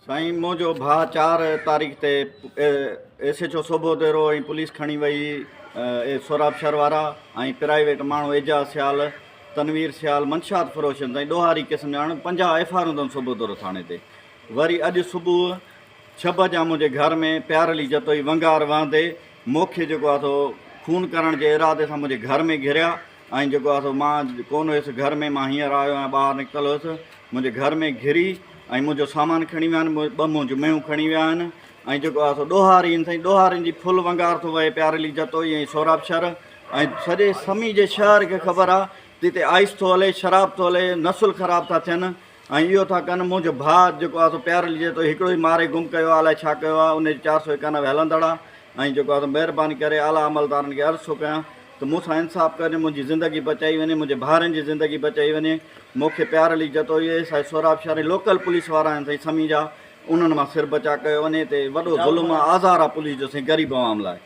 साईं मुंहिंजो भाउ 4 तारीख़ ते SHO सोबोदेरो ऐं पुलिस खणी वई सोराब शहर वारा ऐं प्राइवेट माण्हू एजाज सियाल तनवीर सियाल मंशात फ़रोशन ताईं ॾोहारी क़िस्म ॼाण 50 FIR अथनि सोबोदेरो थाणे ते। वरी अॼु सुबुह 6 बजे मुंहिंजे घर में प्यारली जतोई वंगार वांदे मूंखे जेको आहे सो खून करण जे इरादे सां मुंहिंजे घर में घिरिया ऐं जेको आहे सो मां कोन हुयुसि घर में, मां हींअर आयो आहियां, ॿाहिरि निकितल हुयुसि, मुंहिंजे घर में घिरी ऐं मुंहिंजो सामान खणी विया आहिनि, 2 मुंहिंजूं मेहूं खणी विया आहिनि ऐं जेको आहे सो ॾोहारी साईं ॾोहारियुनि जी फुल वंगार थो वहे प्यारली जतोई ऐं सोराब शहर ऐं सॼे समी जे शहर खे ख़बर आहे त हिते आइस थो हले, शराब थो हले, नसुल ख़राब था थियनि ऐं इहो था कनि। मुंहिंजो भाउ जेको आहे सो प्यारली जतोई हिकिड़ो ई मारे गुम कयो आहे, अलाए छा कयो आहे, उनजी 491 हलंदड़ आहे ऐं जेको आहे महिरबानी करे आला अमलदारनि खे अर्ज़ु थो कयां त मूंसां इंसाफ़ करे मुंहिंजी ज़िंदगी बचाई वञे, मुंहिंजे भाउरनि जी ज़िंदगी बचाई वञे। मूंखे प्यारली जतोई साईं सोराब शहर लोकल पुलिस वारा आहिनि साईं समी जा, उन्हनि मां सिर बचा कयो वञे। ते वॾो ज़ुल्म आहे, आज़ार आहे पुलिस जो साईं ग़रीब आवाम लाइ।